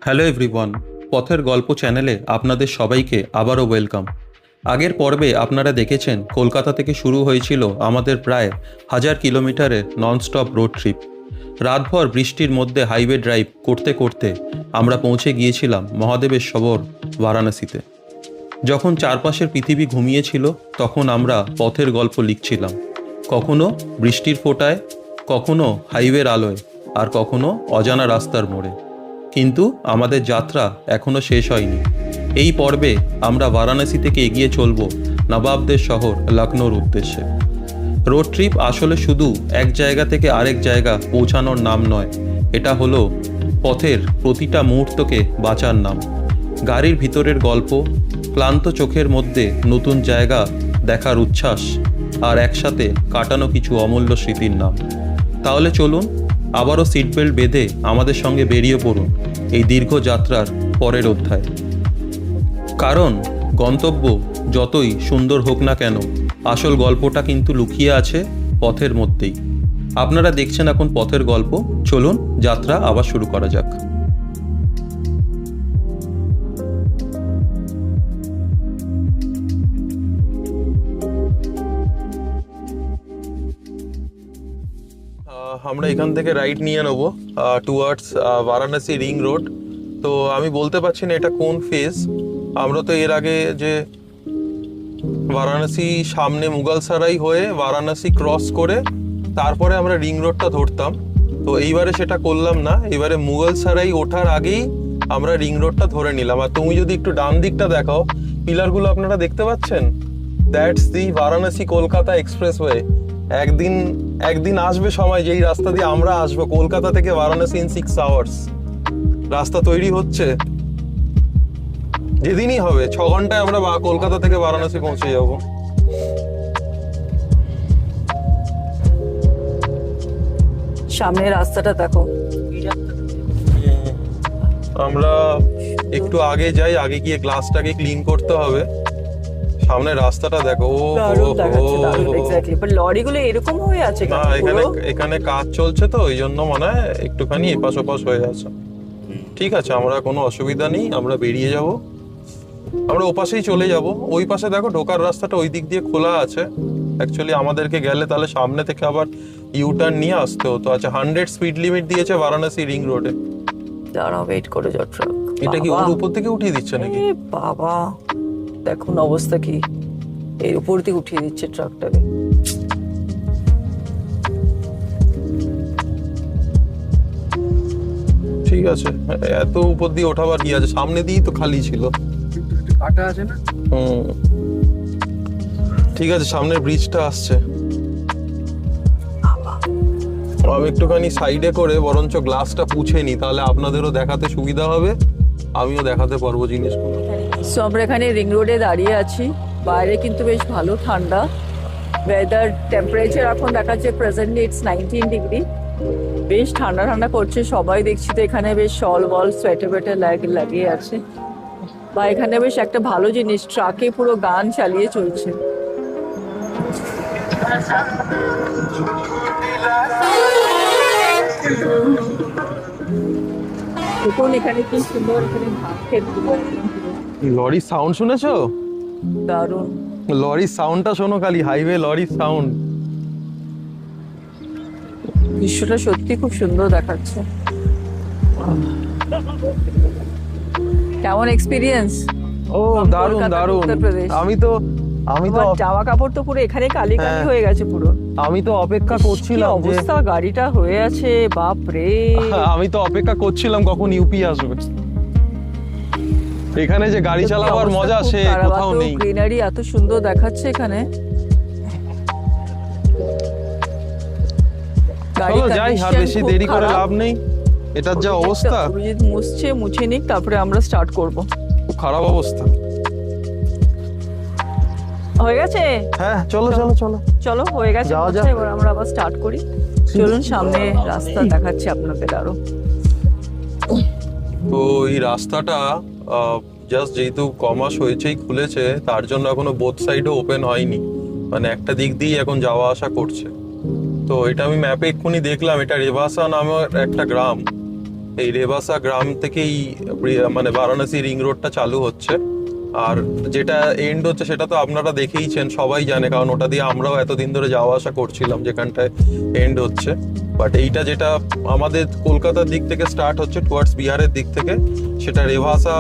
Hello everyone, পথের গল্প চ্যানেলে আপনাদের সবাইকে আবারও ওয়েলকাম। আগের পর্বে আপনারা দেখেছেন কলকাতা থেকে শুরু হয়েছিল আমাদের প্রায় 1000 কিলোমিটারের ননস্টপ রোড ট্রিপ। রাতভর বৃষ্টির মধ্যে হাইওয়ে ড্রাইভ করতে করতে আমরা পৌঁছে গিয়েছিলাম মহাদেবের শহর বারাণসীতে। যখন চারপাশের পৃথিবী ঘুমিয়েছিল তখন আমরা পথের গল্প লিখছিলাম, কখনো বৃষ্টির ফোঁটায়, কখনো হাইওয়ের আলোয়, আর কখনো অজানা রাস্তার মোড়ে। কিন্তু আমাদের যাত্রা এখনও শেষ হয়নি। এই পর্বে আমরা বারাণসী থেকে এগিয়ে চলব নবাবদের শহর লখনৌর উদ্দেশ্যে। রোড ট্রিপ আসলে শুধু এক জায়গা থেকে আরেক জায়গা পৌঁছানোর নাম নয়, এটা হলো পথের প্রতিটা মুহূর্তকে বাঁচার নাম। গাড়ির ভিতরের গল্প, ক্লান্ত চোখের মধ্যে নতুন জায়গা দেখার উচ্ছ্বাস, আর একসাথে কাটানো কিছু অমূল্য স্মৃতির নাম। তাহলে চলুন আবারও সিট বেল্ট বেঁধে আমাদের সঙ্গে বেরিয়ে পড়ুন এই দীর্ঘ যাত্রার পরের অধ্যায়। কারণ গন্তব্য যতই সুন্দর হোক না কেন, আসল গল্পটা কিন্তু লুকিয়ে আছে পথের মধ্যেই। আপনারা দেখছেন এখন পথের গল্প। চলুন যাত্রা আবার শুরু করা যাক। আমরা এখান থেকে রাইট নিয়ে নেবো টুয়ার্ডস বারাণসী রিং রোড। তো আমি বলতে পারছি না এটা কোন ফেজ। আমরা তো এর আগে যে বারাণসী সামনে মুঘলসরাই হয়ে বারাণসী ক্রস করে তারপরে আমরা রিং রোডটা ধরতাম, তো এইবারে সেটা করলাম না। এবারে মুঘলসরাই ওঠার আগেই আমরা রিং রোডটা ধরে নিলাম। আর তুমি যদি একটু ডান দিকটা দেখাও, পিলারগুলো আপনারা দেখতে পাচ্ছেন, that's the Varanasi Kolkata expressway. একদিন আসবে সময় যেই রাস্তা দিয়ে আমরা আসবো কলকাতা থেকে বারাণসী ইন 6 আওয়ার্স। রাস্তা তৈরি হচ্ছে, যেদিনই হবে 6 ঘন্টায় আমরা কলকাতা থেকে বারাণসী পৌঁছে যাব। সামনে রাস্তাটা দেখো। আমরা একটু আগে যাই, আগে গিয়ে গ্লাসটাকে ক্লিন করতে হবে। সামনে রাস্তাটা দেখো, দারুণ দেখাচ্ছে, দারুণ এক্স্যাক্টলি। বাট লরিগুলো এরকম হয়ে আছে না, এখানে কাজ চলছে তো এই জন্য মনে হয় একটুখানি এপাশ ওপাশ হয়ে আছে। ঠিক আছে, আমরা কোনো অসুবিধা নেই, আমরা বেরিয়ে যাব। আমরা ওপাশেই চলে যাব। ওই পাশে দেখো ঢোকার রাস্তাটা ওই দিক দিয়ে খোলা আছে। অ্যাকচুয়ালি আমাদেরকে গেলে তাহলে সামনে থেকে আবার ইউটার্ন নিয়ে আসতে হতো। আচ্ছা, 100 স্পিড লিমিট দিয়েছে বারাণসী রিং রোডে। দাঁড়াও, ওয়েট করে যাও ট্রাক। এটা কি ওর উপর থেকে উঠিয়ে দিচ্ছে নাকি? বাবা দেখুন অবস্থা কি, এর উপর থেকে উঠিয়ে দিচ্ছে ট্রাকটাকে। ঠিক আছে, এত উপর দিয়ে ওঠাবার কি আছে? সামনে দিয়েই তো খালি ছিল। কাটা আছে না? ঠিক আছে, সামনের ব্রিজটা আসছে। আমি একটুখানি সাইডে করে বরঞ্চ গ্লাসটা পুছে নি, তাহলে আপনাদেরও দেখাতে সুবিধা হবে, আমিও দেখাতে পারবো জিনিসগুলো। সো আমরা এখানে রিং রোডে দাঁড়িয়ে আছি। বাইরে কিন্তু বেশ ভালো ঠান্ডা ওয়েদার। টেম্পারেচার এখন দেখাচ্ছে প্রেজেন্টলি ইটস 19 ডিগ্রি। বেশ ঠান্ডা ঠান্ডা করছে। সবাই দেখছি তো এখানে বেশ শল বল সোয়েটার লাগিয়ে আছে। বা এখানে বেশ একটা ভালো জিনিস, ট্রাকে পুরো গান চালিয়ে চলছে। দেখুন এখানে কি সুন্দর, এখানে ধান ক্ষেতগুলো একদম পুরো। লরির সাউন্ড শুনেছো? দারুণ। লরির সাউন্ডটা শোনো খালি, হাইওয়ে লরির সাউন্ড। দৃশ্যটা সত্যি খুব সুন্দর দেখাচ্ছে। কেমন এক্সপিরিয়েন্স? ও দারুণ দারুণ। আমি তো জামা কাপড় তো পুরো এখানে কালি কালি হয়ে গেছে পুরো। আমি তো অপেক্ষা করছিলাম যে অবস্থা গাড়িটা হয়ে আছে, বাপ রে। আমি তো অপেক্ষা করছিলাম কখন ইউপি আসবে। এখানে যে গাড়ি চালাবার মজা সে কোথাও নেই। গ্রিনারি এত সুন্দর দেখাচ্ছে এখানে। চলো যাই, আর বেশি দেরি করে লাভ নেই। এটার যা অবস্থা, মুছে নিক তারপরে আমরা স্টার্ট করব। খুব খারাপ অবস্থা হয়ে গেছে। হ্যাঁ চলো চলো চলো চলো, হয়ে গেছে। এবার আমরা আবার স্টার্ট করি। চলুন, সামনে রাস্তা দেখাচ্ছি আপনাদের আরো। তো এই রাস্তাটা জাস্ট যেহেতু কমাস হয়েছেই খুলেছে, তার জন্য এখনো বোথ সাইডও ওপেন হয়নি, মানে একটা দিক দিয়ে এখন যাওয়া আসা করছে। তো এটা আমি ম্যাপে এক্ষুনি দেখলাম, এটা রেভাসা নামের একটা গ্রাম। এই রেবাসা গ্রাম থেকেই মানে বারাণসী রিং রোডটা চালু হচ্ছে। আর যেটা এন্ড হচ্ছে সেটা তো আপনারা দেখেইছেন, সবাই জানে, কারণ ওটা দিয়ে আমরাও এতদিন ধরে যাওয়া আসা করছিলাম যেখানটায় এন্ড হচ্ছে। বাট এইটা যেটা আমাদের কলকাতার দিক থেকে স্টার্ট হচ্ছে টুয়ার্ডস বিহারের দিক থেকে, সেটা রেভাসা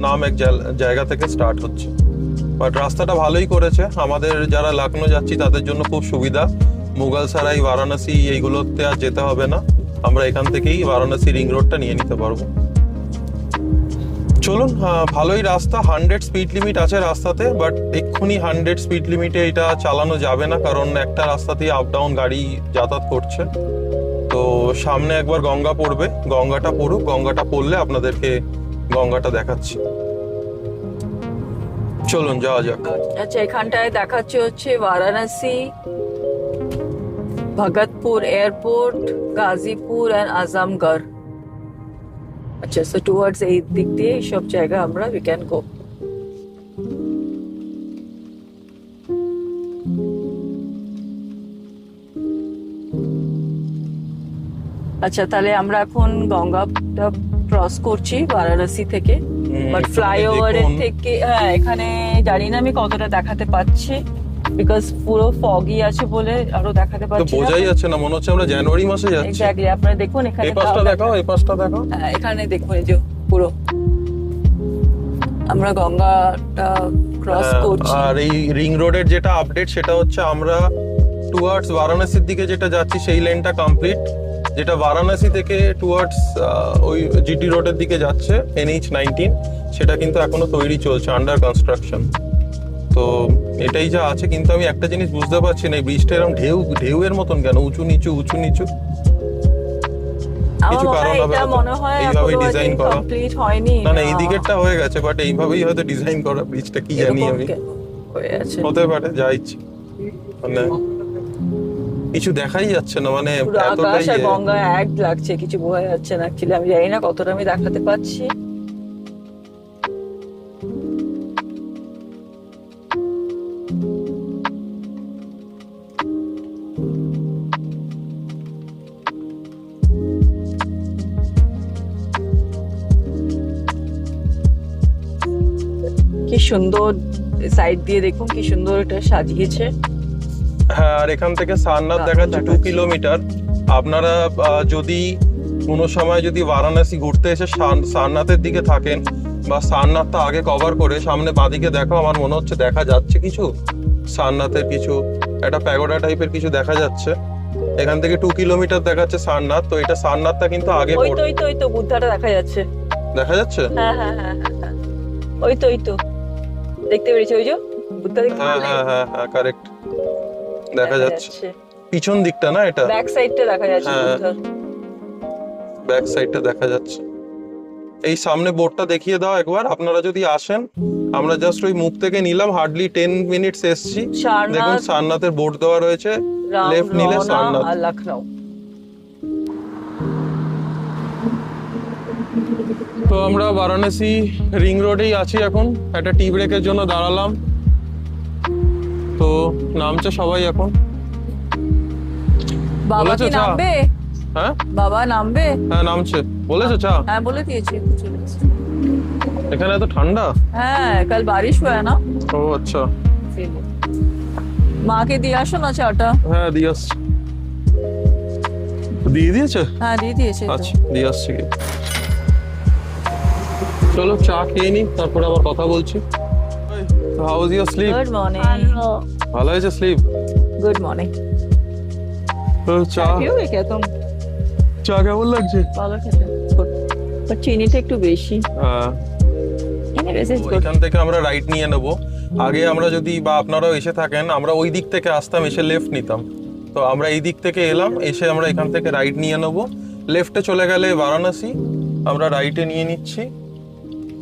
নাম এক জায়গা থেকে স্টার্ট হচ্ছে। বাট রাস্তাটা ভালোই করেছে, আমাদের যারা লখনৌ যাচ্ছি তাদের জন্য খুব সুবিধা। মুঘলসারাই, বারাণসী এইগুলোতে আর যেতে হবে না, আমরা এখান থেকেই বারাণসী রিং রোডটা নিয়ে নিতে পারবো। চলুন, ভালোই রাস্তা, 100 স্পিড লিমিট আছে রাস্তাতে, বাট এক্ষুনি 100 স্পিড লিমিটে এটা চালানো যাবে না, কারণ একটা রাস্তা দিয়ে আপ ডাউন গাড়ি যাতায়াত করছে। তো সামনে একবার গঙ্গা পড়বে, গঙ্গাটা পড়ুক, গঙ্গাটা পড়লে আপনাদেরকে গঙ্গাটা দেখাচ্ছি। চলুন যাওয়া যাক। আচ্ছা, এখানটায় দেখাচ্ছে হচ্ছে বারাণসী, ভগতপুর এয়ারপোর্ট, গাজীপুর এন্ড আজমগড়। আচ্ছা, সো টুয়ার্ডস এই দিক দিয়ে সব জায়গা আমরা উই ক্যান গো। আচ্ছা, তাহলে আমরা এখন গঙ্গাটা ক্রস করছি বারাণসী থেকে, বাট ফ্লাইওভারের থেকে এখানে জানি না আমি কতটা দেখাতে পাচ্ছি, বিকজ পুরো ফগি আছে বলে আরো দেখাতে তো পাচ্ছি না। বোঝাই যাচ্ছে না, মনে হচ্ছে আমরা জানুয়ারি মাসে যাচ্ছি। এক্স্যাক্টলি, আপনারা দেখুন এখানে এই পাশটা দেখাও, এই পাশটা দেখাও। হ্যাঁ, এখানে দেখুন এই যে পুরো আমরা গঙ্গাটা ক্রস করছি। আর এই রিং রোডের যেটা আপডেট সেটা হচ্ছে আমরা টুয়ার্ডস বারাণসীর দিকে যেটা যাচ্ছি সেই লেনটা কমপ্লিট, যেটা বারাণসী থেকে টুয়ার্ডস ওই জিটি রোডের দিকে যাচ্ছে NH-19, সেটা কিন্তু এখনো তৈরি চলছে, আন্ডার কনস্ট্রাকশন। তো এটাই যা আছে, কিন্তু আমি একটা জিনিস বুঝতে পারছি না, এই ব্রিজটা এরকম ঢেউয়ের মতন কেন, উঁচু নিচু উঁচু নিচু? আমার কিছু মনে কারণ হয় হবে এটা হয়তো, মনে হয় এইভাবেই এখনো ডিজাইন করা। কমপ্লিট হয়নি। না না, এই দিকেরটা হয়ে গেছে, বাট এইভাবেই হয়তো ডিজাইন করা ব্রিজটা, কি জানি এরকম আমি। কেন হয়ে আছে? হতে পারে, যা ইচ্ছে, মানে কিছু দেখাই যাচ্ছে না, মানে পুরো এতটাই আকাশ আর গঙ্গা এক লাগছে, কিছু বোঝা যাচ্ছে না। অ্যাকচুয়ালি আমি জানি না কতটা আমি দেখাতে পাচ্ছি। কি সুন্দর সাইড দিয়ে দেখুন, কি সুন্দর এটা সাজিয়েছে। হ্যাঁ, আর এখান থেকে সারনাথ দেখাচ্ছে 2 কিলোমিটার। আপনারা যদি কোনো সময় যদি বারাণসী ঘুরতে এসে সারনাথের দিকে থাকেন, বা সারনাথটা আগে কভার করে সামনে বাঁদিকে দেখো, আমার মনে হচ্ছে দেখা যাচ্ছে কিছু সারনাথের কিছু একটা প্যাগোডা টাইপের কিছু দেখা যাচ্ছে। এখান থেকে 2 কিলোমিটার দেখাচ্ছে সারনাথ। তো এটা সারনাথটা কিন্তু আগে ওই তো ওই তো ওই তো বুদ্ধাটা দেখা যাচ্ছে। দেখা যাচ্ছে। হ্যাঁ হ্যাঁ হ্যাঁ হ্যাঁ, ওই তো ওই তো দেখতে পেরেছি, ওই যে বুদ্ধা দেখতে হ্যাঁ পেলে? হ্যাঁ হ্যাঁ হ্যাঁ, কারেক্ট, দেখা যাচ্ছে। পিছন দিকটা না, এটা ব্যাক সাইডটা দেখা যাচ্ছে হ্যাঁ। বুদ্ধার। ব্যাক সাইডটা দেখা যাচ্ছে। এই সামনে বোর্ডটা দেখিয়ে দাও একবার, আপনারা যদি আসেন। আমরা জাস্ট ওই মুখ থেকে নিলাম, হার্ডলি 10 মিনিটস এসছি। দেখুন সারনাথ, সারনাথের বোর্ড দেওয়া রয়েছে, লেফট নিলে রামরওনা সারনাথ। আর লখনৌ। তো আমরা বারাণসী রিং রোডেই আছি এখন, একটা টি ব্রেকের জন্য দাঁড়ালাম। তো নামছে সবাই এখন। বাবা বলেছো কি চা? নামবে? হ্যাঁ বাবা নামবে? হ্যাঁ, নামছে। বলেছো চা? হ্যাঁ, বলে দিয়েছি। এখানে এত ঠান্ডা। হ্যাঁ, কাল বারিশ হয় না। ও আচ্ছা, মাকে দিয়ে আসো না চাটা। হ্যাঁ দিয়ে আসছি। দিয়ে দিয়েছে? হ্যাঁ, দিয়ে দিয়েছে। আচ্ছা, দিয়ে আসছি। চলো চা খেয়ে নি, তারপরে আবার কথা বলছি। How is your sleep? Good morning. ভালো হয়েছে স্লিপ? Good morning. চা চা কেমন লাগছে? ভালো খেতে। বাট চিনিটা একটু বেশি। হ্যাঁ, এনিওয়েজ ইটস গুড। এখান থেকে আমরা রাইট নিয়ে নেব। আগে আমরা যদি, বা আপনারাও এসে থাকেন, আমরা ওই দিক থেকে আসতাম, এসে লেফট নিতাম। তো আমরা এই দিক থেকে এলাম, এসে আমরা এখান থেকে রাইট নিয়ে নেব। লেফটে চলে গেলে বারাণসী, আমরা রাইটে নিয়ে নিচ্ছি।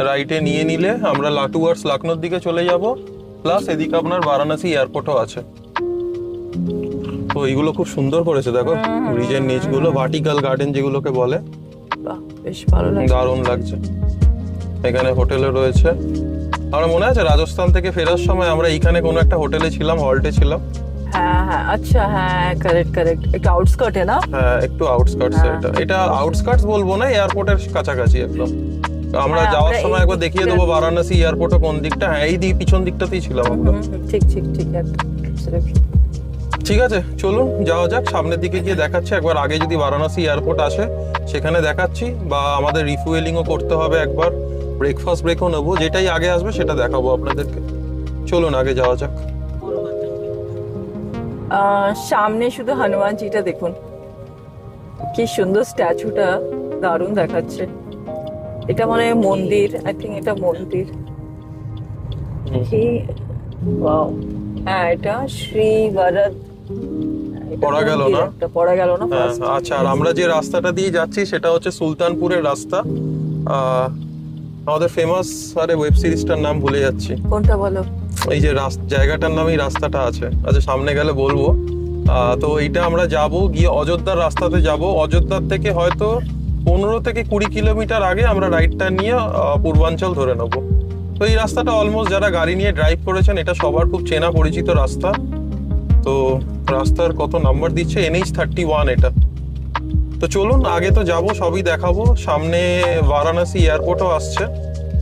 রাইটে নিয়ে নিলে আমরা টুয়ার্ডস লখনৌর দিকে চলে যাব। প্লাস এদিকে আপনার বারাণসী এয়ারপোর্টও আছে। তো এইগুলো খুব সুন্দর করেছে, দেখো ব্রিজের নিচগুলো, ভার্টিক্যাল গার্ডেন যেগুলোকে বলে, বাহ, বেশ ভালো লাগছে। দারুণ লাগছে। এখানে হোটেলে রয়েছে। আমরা মনে আছে রাজস্থান থেকে ফেরার সময় আমরা এইখানে কোনো একটা হোটেলে ছিলাম, হল্টে ছিলাম। হ্যাঁ হ্যাঁ আচ্ছা হ্যাঁ কারেক্ট কারেক্ট একটু আউটস্কার্টে না হ্যাঁ একটু আউটস্কার্টস হ্যাঁ। এটা আউটস্কার্টস বলবো না, এয়ারপোর্টের কাছাকাছি একদম। আমরা হ্যাঁ, যাওয়ার আমরা সময় এই একবার দেখিয়ে দেবো দিকটা- বারাণসী এয়ারপোর্টে কোন দিকটা। হ্যাঁ এই পিছন দিকটাতেই ছিলাম আমরা। ঠিক ঠিক ঠিক একদম absolutely। ঠিক আছে চলুন যাওয়া যাক, সামনের দিকে গিয়ে দেখাচ্ছি। একবার আগে যদি বারাণসী এয়ারপোর্ট আসে সেখানে দেখাচ্ছি, বা আমাদের রিফুয়েলিংও করতে হবে একবার, ব্রেকফাস্ট ব্রেকও নেবো, যেটাই আগে আসবে সেটা দেখাবো আপনাদেরকে। চলুন আগে যাওয়া যাক। সামনে শুধু হনুমানজিটা দেখুন, কি সুন্দর স্ট্যাচুটা, দারুণ দেখাচ্ছে। এটা মনে হয় মন্দির, আই থিঙ্ক এটা মন্দির কি ওয়াও। হ্যাঁ এটা শ্রী বরদ পড়া গেল না? পড়া গেল না হ্যাঁ, first? আচ্ছা আর আমরা যে রাস্তাটা দিয়ে যাচ্ছি সেটা হচ্ছে সুলতানপুরের রাস্তা। আমাদের ফেমাস আরে ওয়েব সিরিজটার নাম ভুলে যাচ্ছি, কোনটা বলো? এই যে জায়গাটার নামেই রাস্তাটা আছে, আচ্ছা সামনে গেলে বলবো। তো এইটা আমরা যাব, গিয়ে অযোধ্যার রাস্তাতে যাব। অযোধ্যার থেকে হয়তো 15 থেকে 20 কিলোমিটার আগে আমরা রাইটটা নিয়ে পূর্বাঞ্চল ধরে নেবো। তো এই রাস্তাটা অলমোস্ট যারা গাড়ি নিয়ে ড্রাইভ করেছেন এটা সবার খুব চেনা পরিচিত রাস্তা। তো রাস্তার কত নাম্বার দিচ্ছে, NH31 এটা। তো চলুন আগে তো যাব, সবই দেখাবো। সামনে বারাণসী এয়ারপোর্টও আসছে,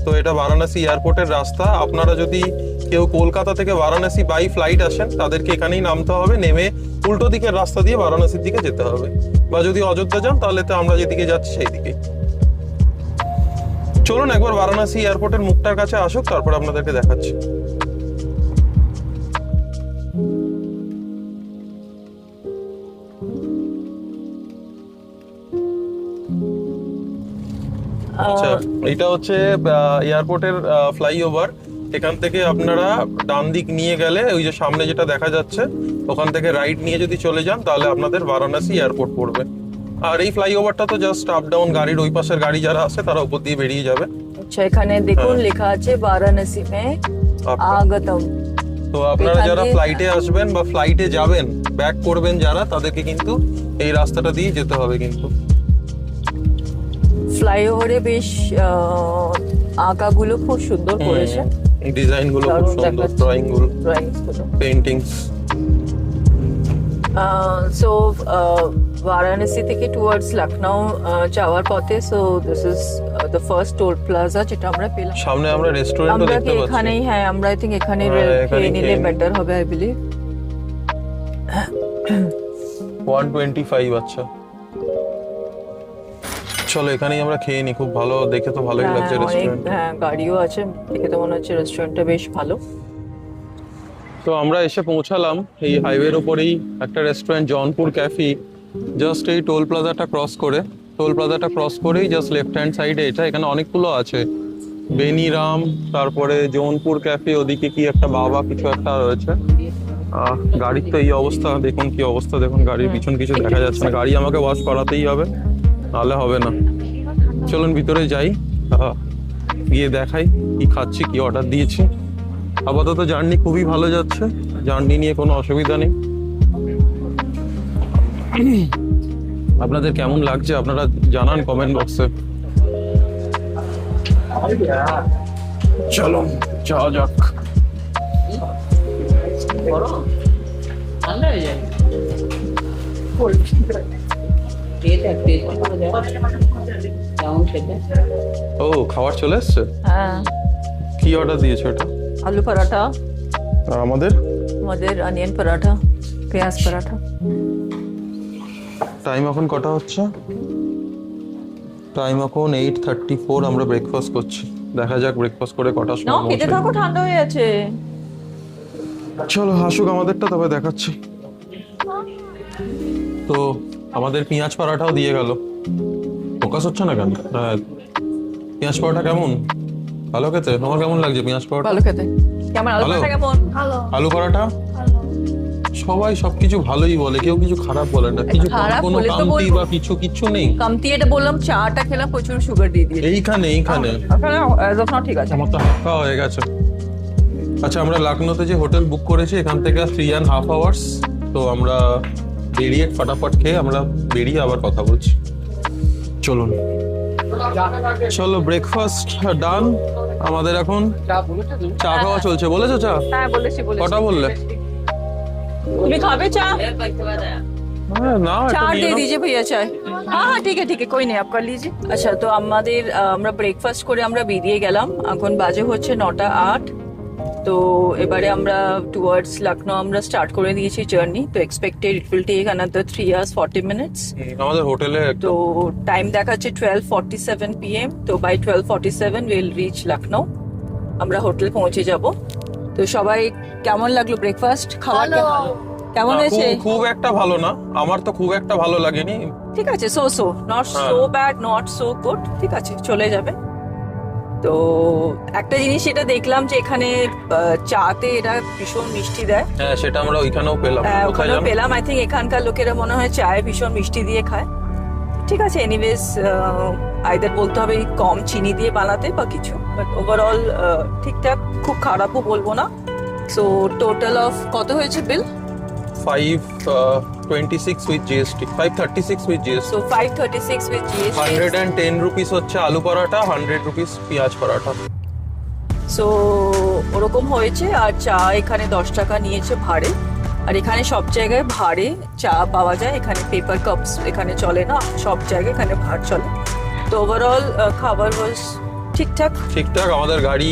তো এটা বারাণসী এয়ারপোর্টের রাস্তা। আপনারা যদি কেউ কলকাতা থেকে বারাণসী বাই ফ্লাইট আসেন তাদেরকে এখানেই নামতে হবে, নেমে উল্টো দিকের রাস্তা দিয়ে বারাণসীর দিকে যেতে হবে। বা যদি অযোধ্যা যান তাহলে তো আমরা যেদিকে যাচ্ছি সেই দিকেই। চলুন একবার বারাণসী এয়ারপোর্টের মুখটার কাছে আসুক, তারপর আপনাদেরকে দেখাচ্ছি। আচ্ছা এটা হচ্ছে এয়ারপোর্টের ফ্লাইওভার। এখান থেকে আপনারা ডান দিক নিয়ে গেলে ওই যে সামনে যেটা দেখা যাচ্ছে ওখান থেকে রাইট নিয়ে যদি চলে যান তাহলে আপনাদের বারাণসী এয়ারপোর্ট পড়বে। আর এই ফ্লাইওভারটা তো জাস্ট আপ ডাউন, গাড়ির ওই পাশের গাড়ি যারা আছে তারা উপর দিয়ে বেরিয়ে যাবে। আচ্ছা এখানে দেখুন হ্যাঁ। লেখা আছে বারাণসী মে আপনার- আগতম। তো আপনারা এখান যারা দিয়ে- ফ্লাইটে আসবেন বা ফ্লাইটে যাবেন, ব্যাক করবেন যারা, তাদেরকে কিন্তু এই রাস্তাটা দিয়ে যেতে হবে কিন্তু। ফ্লাইওভারে বেশ আঁকাগুলো খুব সুন্দর করেছে, ডিজাইন গুলো খুব দারুণ সুন্দর, দেখাচ্ছে। ড্রয়িং গুলো, ড্রয়িংস গুলো। পেইন্টিংস। সো বারাণসী থেকে টুয়ার্ডস লখনউ যাওয়ার পথে, so this is the first toll plaza যেটা আমরা পেলাম। সামনে আমরা রেস্টুরেন্টও আমরা দেখতে কি পাচ্ছি। এখানেই, হ্যাঁ আমরা আই থিঙ্ক এখানে হ্যাঁ, এখানেই খেয়ে নিলে খেয়ে নিই। বেটার হবে আই বিলিভ। 125 আচ্ছা চলো এখানেই আমরা খেয়ে নিই, খুব ভালো দেখে তো ভালোই লাগছে রেস্টুরেন্ট। হ্যাঁ গাড়িও আছে, দেখে তো মনে হচ্ছে রেস্টুরেন্টটা বেশ ভালো। তো আমরা এসে পৌঁছালাম এই হাইওয়ের উপরেই একটা রেস্টুরেন্ট, জনপুর ক্যাফে, জাস্ট এই টোল প্লাজাটা ক্রস করে। টোল প্লাজাটা ক্রস করেই জাস্ট লেফট হ্যান্ড সাইডে এটা, এখানে অনেকগুলো আছে, বেনিরাম, তারপরে জৌনপুর ক্যাফে, ওদিকে কি একটা বাবা কিছু একটা রয়েছে। গাড়ির তো এই অবস্থা, দেখুন কি অবস্থা, দেখুন গাড়ির পিছন কিছু দেখা যাচ্ছে না। গাড়ি আমাকে ওয়াশ করাতেই হবে, নাহলে হবে না। চলুন ভিতরে যাই, গিয়ে দেখাই কি খাচ্ছি, কি অর্ডার দিয়েছি। আপাতত জার্নি খুবই ভালো যাচ্ছে, জার্নি নিয়ে কোনো অসুবিধা নেই। আপনাদের কেমন লাগছে আপনারা জানান কমেন্ট বক্সে। চলো যাওয়া যাক। ঠান্ডা হয়ে যায় কেমন খেতে? ও খাবার চলে এসছে, হ্যাঁ কি অর্ডার দিয়েছো এটা? আলু পরাঠা, আর আমাদের অনিয়ন পরাঠা, পেঁয়াজ পরাঠা। টাইম এখন কটা হচ্ছে? টাইম এখন 8:34, আমরা ব্রেকফাস্ট করছি। দেখা যাক ব্রেকফাস্ট করে কটার নাও সময় খেতে পৌঁছাই। থাকো, ঠান্ডা হয়ে আছে। চলো আসুক আমাদেরটা, তবে দেখাচ্ছি। তো আমাদের পেঁয়াজ পরাঠাও দিয়ে গেল। ফোকাস হচ্ছে না কেন? হ্যাঁ পেঁয়াজ পরোটা কেমন? ভালো খেতে? তোমার কেমন লাগছে পেঁয়াজ পরোটা? ভালো খেতে। কেমন আলু ভালো? পরাঠা কেমন? আলু পরোটা সবাই সবকিছু ভালোই বলে, কেউ কিছু খারাপ বলে না। কিছু খারাপ কোনো বলে তো কামতি বলবো। বা কিচ্ছু নেই কামতি এটা বললাম, চাটা খেলাম প্রচুর সুগার দিয়ে দিয়ে। এইখানে। অ্যাজ অফ নাও ঠিক আছে। আমার তো হাফা হয়ে গেছে। আচ্ছা আমরা লখনৌতে যে হোটেল বুক করেছি এখান থেকে 3.5 hours, তো আমরা বেরিয়ে ফটাফট খেয়ে আমরা বেরিয়ে আবার কথা বলছি। চলুন চলো ব্রেকফাস্ট ডান। আমাদের এখন চা বলেছে তুমি? চা খাওয়া চলছে। বলেছো চা? হ্যাঁ বলেছি কটা বললে? তুমি খাবে চা? না चार दे दीजिए भैया चाय। हाँ हाँ ठीक है कोई नहीं आप कर लीजिए। আচ্ছা তো আমাদের আমরা ব্রেকফাস্ট করে আমরা বেরিয়ে গেলাম, এখন বাজে হচ্ছে 9:08। তো এবারে আমরা টুয়ার্ডস লখনউ আমরা স্টার্ট করে দিয়েছি জার্নি। তো expected it will take another 3 hours 40 minutes। আমাদের হোটেলে তো টাইম দেখাচ্ছে 12:47 PM। তো বাই 12:47 উইল রিচ লখনউ, আমরা হোটেল পৌঁছে যাব। তো সবাই কেমন লাগলো ব্রেকফাস্ট খাওয়া? কেমন হয়েছে? খুব একটা ভালো না, আমার তো খুব একটা ভালো লাগেনি। ঠিক আছে, so not so bad not so good, ঠিক আছে চলে যাবে। তো একটা জিনিস এটা দেখলাম যে এখানে চাতে এরা ভীষণ মিষ্টি দেয়। হ্যাঁ সেটা আমরা ওইখানেও পেলাম। ওখানেও পেলাম। আই থিঙ্ক এখানকার লোকেরা মনে হয় চায়ে ভীষণ মিষ্টি দিয়ে খায়। ঠিক আছে, এনিওয়েজ আইদার বলতে হবে কম চিনি দিয়ে বানাতে বা কিছু, বাট ওভারঅল ঠিকঠাক, খুব খারাপও বলবো না। সো টোটাল অফ কত হয়েছে বিল? 526 with GST, 536 with GST। So 536 with GST। 110 rupees হচ্ছে আলু পরাঠা, 100 রুপিস পেঁয়াজ পরাঠা। সো ওরকম হয়েছে। আর চা এখানে 10 টাকা নিয়েছে ভাড়ে। আর এখানে সব জায়গায় ভাড়ে চা পাওয়া যায়, এখানে পেপার কাপস এখানে চলে না, সব জায়গায় এখানে ভাড় চলে। তো ওভারঅল খাবার ওয়াজ ঠিকঠাক। আমাদের গাড়ি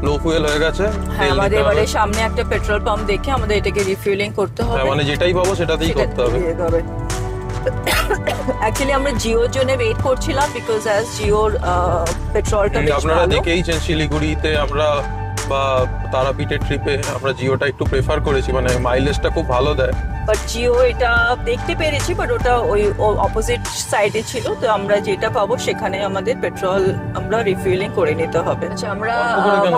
লো ফুয়েল হয়ে গেছে। হ্যাঁ, আমাদের এবারে সামনে একটা পেট্রোল পাম্প দেখে আমাদের এটাকে রিফিলিং করতে হবে। মানে যেটাই পাবো সেটাতেই করতে হবে। অ্যাকচুয়ালি আমরা জিওর জন্য ওয়েট করছিলাম, বিকজ অ্যাজ জিওর পেট্রোলটা বেশ আপনারা ভালো। দেখেইছেন শিলিগুড়িতে আমরা বা তারাপীঠের ট্রিপে আমরা জিওটা একটু প্রেফার করেছি, মানে মাইলেজটা খুব ভালো দেয়। বাট জিও এটা দেখতে পেরেছি, বাট ওটা ওই অপোজিট সাইডে ছিল। তো আমরা যেটা পাবো সেখানে আমাদের পেট্রোল আমরা রিফিলিং করে নিতে হবে। আচ্ছা, আমরা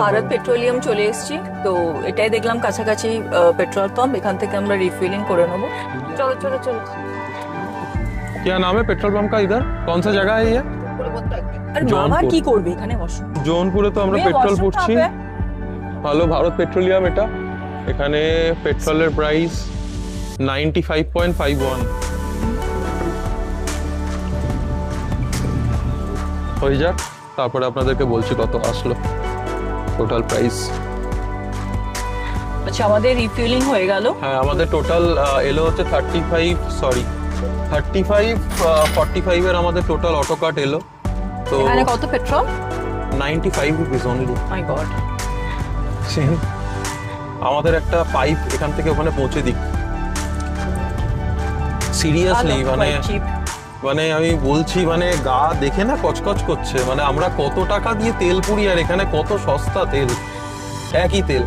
ভারত পেট্রোলিয়াম চলে এসেছি। তো এটাই দেখলাম কাছাকাছি পেট্রোল পাম্প, এখান থেকে আমরা রিফিলিং করে নেবো। চলো চলো চলো। क्या नाम है पेट्रोल पंप का इधर? कौन सा जगह है ये? আর বাবা কি করবে এখানে? বসো। জৌনপুরে তো আমরা পেট্রোল পড়ছি। ভালো ভারত পেট্রোলিয়াম এটা। এখানে পেট্রোলের প্রাইস 95.51 হয়ে যাক, তারপরে আপনাদেরকে বলছি কত আসলো টোটাল প্রাইস। আচ্ছা, আমাদের রিফিলিং হয়ে গেল। হ্যাঁ, আমাদের টোটাল এলো হচ্ছে 45 এর আমাদের টোটাল অটো কাট এলো। তো এখানে কত petrol? 95 rupees only. My god. আমাদের একটা পাইপ এখান থেকে ওখানে পৌঁছে দিক। সিরিয়াসলি মানে আমি বলছি, মানে গা দেখে না কচকচ করছে। মানে আমরা কত টাকা দিয়ে তেল পুরি আর এখানে কত সস্তা তেল, একই তেল।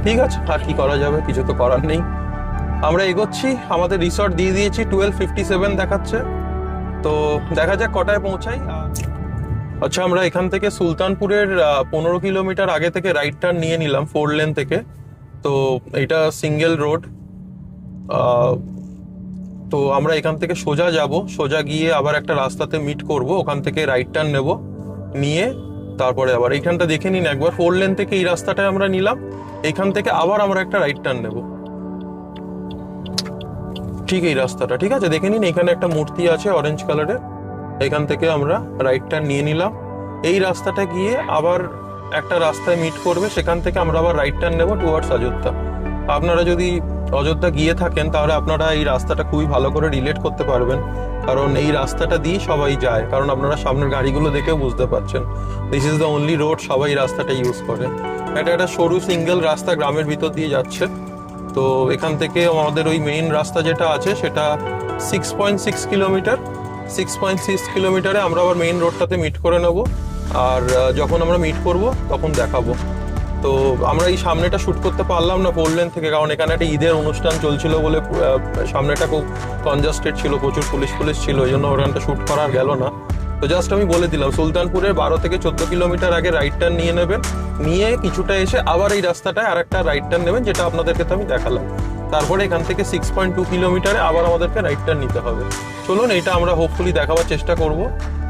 ঠিক আছে, আর কি করা যাবে, কিছু তো করার নেই। আমরা এগোচ্ছি, আমাদের রিসর্ট দিয়ে দিয়েছি, 12:57 দেখাচ্ছে। তো দেখা যাক কটায় পৌঁছাই। আচ্ছা, আমরা এখান থেকে সুলতানপুরের 15 কিলোমিটার আগে থেকে রাইট টার্ন নিয়ে নিলাম 4 লেন থেকে। তো এটা সিঙ্গেল রোড। তো আমরা এখান থেকে সোজা যাব, সোজা গিয়ে আবার একটা রাস্তাতে মিট করব, ওখান থেকে রাইট টার্ন নেব, নিয়ে তারপরে আবার এইখানটা দেখে নিন একবার। 4 লেন থেকে এই রাস্তাটায় আমরা নিলাম, এখান থেকে আবার আমরা একটা রাইট টার্ন নেব, ঠিক এই রাস্তাটা। ঠিক আছে, দেখে নিন, এখানে একটা মূর্তি আছে অরেঞ্জ কালারের, এখান থেকে আমরা রাইট টার্ন নিয়ে নিলাম। এই রাস্তাটা গিয়ে আবার একটা রাস্তায় মিট করবে, সেখান থেকে আমরা আবার রাইট টার্ন নেব টুয়ার্ডস অযোধ্যা। আপনারা যদি অযোধ্যা গিয়ে থাকেন তাহলে আপনারা এই রাস্তাটা খুবই ভালো করে রিলেট করতে পারবেন, কারণ এই রাস্তাটা দিয়ে সবাই যায়। কারণ আপনারা সামনের গাড়িগুলো দেখেও বুঝতে পারছেন, this is the only road, সবাই রাস্তাটা ইউজ করে। এটা একটা সরু সিঙ্গেল রাস্তা গ্রামের ভিতর দিয়ে যাচ্ছে। তো এখান থেকে আমাদের ওই মেইন রাস্তা যেটা আছে সেটা 6.6 কিলোমিটার। 6.6 কিলোমিটারে আমরা আবার মেইন রোডটাতে মিট করে নেব। আর যখন আমরা মিট করব তখন দেখাবো। তো আমরা এই সামনেটা শ্যুট করতে পারলাম না 4 লেন থেকে, কারণ এখানে একটা ঈদের অনুষ্ঠান চলছিল বলে সামনেটা খুব কনজাস্টেড ছিল, প্রচুর পুলিশ ছিল, এই জন্য ওখানটা শ্যুট করা গেল না। তো জাস্ট আমি বলে দিলাম, সুলতানপুরের 12 থেকে 14 কিলোমিটার আগে রাইট টার্ন নিয়ে নেবেন, নিয়ে কিছুটা এসে আবার এই রাস্তাটায় আর একটা রাইট টার্ন নেবেন, যেটা আপনাদেরকে তো আমি দেখালাম। তারপরে এখান থেকে 6.2 কিলোমিটারে আবার আমাদেরকে রাইট টার্ন নিতে হবে। চলুন, এটা আমরা হোপফুলি দেখাবার চেষ্টা করব।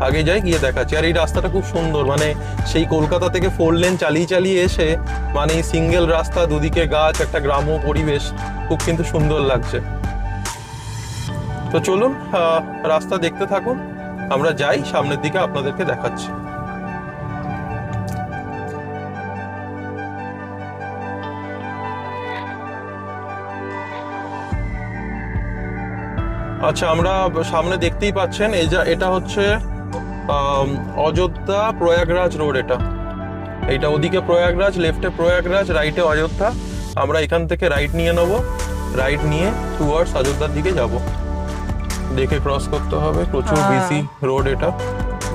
আগে যাই, গিয়ে দেখাচ্ছি। আর এই রাস্তাটা খুব সুন্দর, মানে সেই কলকাতা থেকে 4 লেন চালিয়ে এসে, মানে সিঙ্গেল রাস্তা, দুদিকে গাছ, একটা গ্রাম্য পরিবেশ, খুব কিন্তু সুন্দর লাগছে। তো চলুন, রাস্তা দেখতে থাকুন, আমরা যাই সামনের দিকে, আপনাদেরকে দেখাচ্ছি। আচ্ছা, আমরা সামনে দেখতেই পাচ্ছেন এটা হচ্ছে অযোধ্যা প্রয়াগরাজ রোড। এইটা ওদিকে প্রয়াগরাজ, লেফটে প্রয়াগরাজ, রাইটে অযোধ্যা। আমরা এখান থেকে রাইট নিয়ে নেব, রাইট নিয়ে টুয়ার্ডস অযোধ্যার দিকে যাব। দেখে ক্রস করতে হবে, প্রচুর হ্যাঁ। বিসি রোড এটা।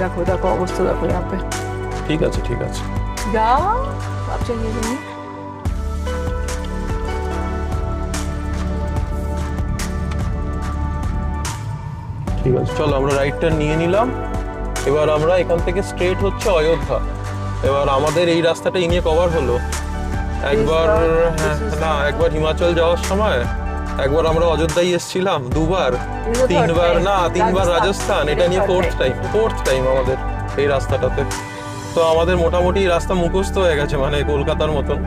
দেখো দেখো অবস্থা দেখো यहाँ पे। ঠিক আছে ঠিক আছে। যাও आप चलिए चलिए। ঠিক আছে, চলো আমরা রাইটটা নিয়ে নিলাম। এবার আমরা এখান থেকে স্ট্রেট হচ্ছে অযোধ্যা। এবার আমাদের এই রাস্তাটা নিয়ে কভার হলো একবার। না, একবার হিমাচল যাওয়ার সময়, একবার আমরা অযোধ্যায় এসেছিলাম দুবার, তিনবার না তিনবার রাজস্থান। এটা নিয়ে ফোর্থ টাইম আমাদের এই রাস্তাটাতে। তো আমাদের মোটামুটি রাস্তা মুখস্থ হয়ে গেছে, মানে কলকাতার মতন,